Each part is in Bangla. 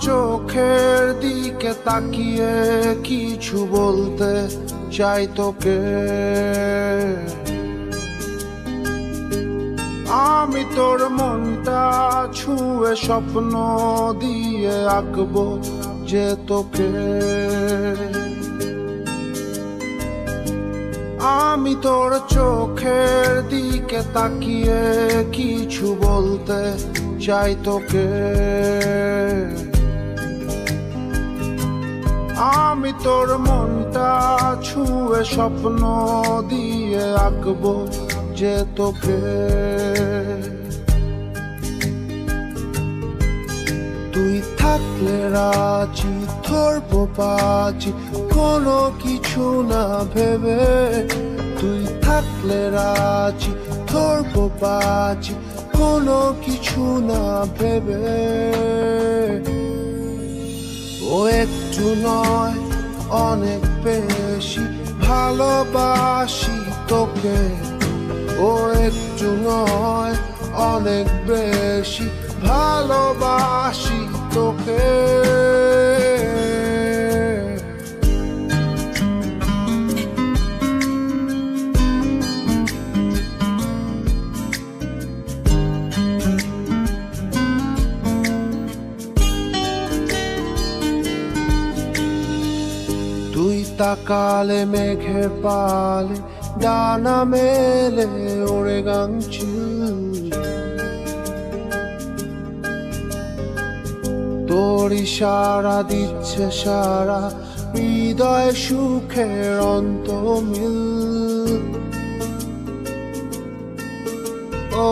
চোখের দিকে তাকিয়ে কিছু বলতে চাই তোকে। আমি তোর মনটা ছুঁয়ে স্বপ্ন দিয়ে আঁকবো যে তোকে। আমি তোর চোখের দিকে তাকিয়ে কিছু বলতে চাই তোকে। আমি তোর মনটা ছুঁয়ে স্বপ্ন দিয়ে আঁকবো যে তোকে। তুই থাকলে রাজি ধরবো বাজি কোনো কিছু না ভেবে। তুই থাকলে রাজি ধরবো বাজি কোনো কিছু না ভেবে। ও একটু নয় অনেক বেশি ভালোবাসি তোকে। ও একটু নয় অনেক বেশি ভালোবাসি তোকে। তুই তাকালে মেঘের পালে ডানা মেলে ওড়ে গাংচিল। তোর ইশারা দিচ্ছে সারা হৃদয় সুখের অন্তমিল। ও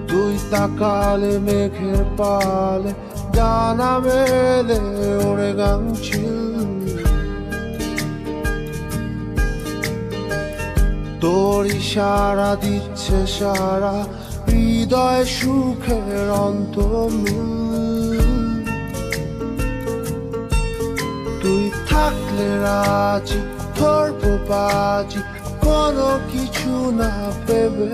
তুই তাকালে মেঘের পালে ডানা মেলে ওড়ে গাংচিল। তোর ইশারা দিচ্ছে সারা হৃদয় সুখের অন্তমিল। তুই থাকলে রাজি ধরবো বাজি কোনো কিছু না ভেবে।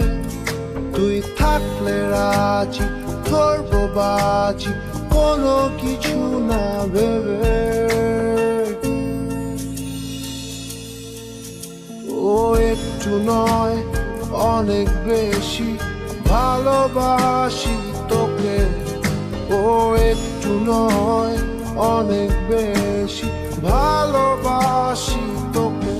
তুই থাকলে রাজি ধরবো বাজি কোনো কিছু না ভেবে। ও একটু নয় অনেক বেশি ভালোবাসি তোকে। ও একটু নয় অনেক বেশি ভালোবাসি তোকে।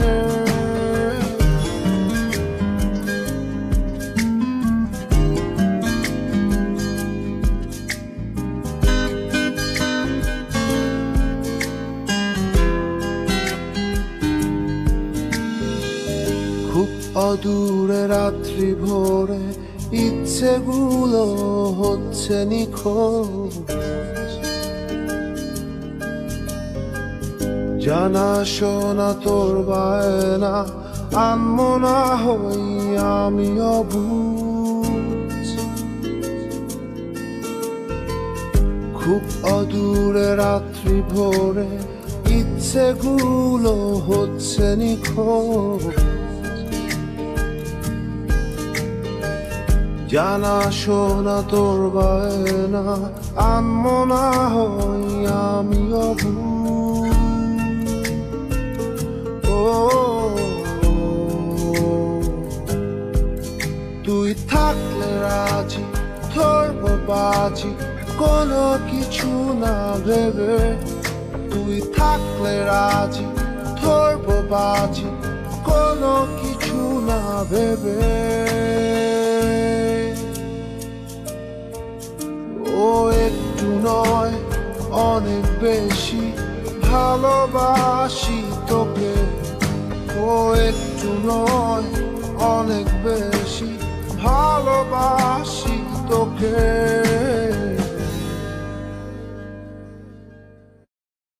খুব অদূরে রাত্রি ভোরে ইচ্ছেগুলো হচ্ছে নিখোঁজ। জানা শোনা তোর বায়না আনমনা হই আমি অবুঝ। খুব অদূরে রাত্রি ভোরে ইচ্ছেগুলো হচ্ছে নিখোঁজ। জানা শোনা তোর বায়না আনমনা হই আমি অবুঝ। তুই থাকলে রাজি ধরবো বাজি কোনো কিছু না ভেবে। তুই থাকলে রাজি ধরবো বাজি কোনো কিছু না ভেবে। ও একটু নয় অনেক বেশি ভালোবাসি তোকে। ও একটু নয় অনেক বেশি ভালোবাসি তোকে।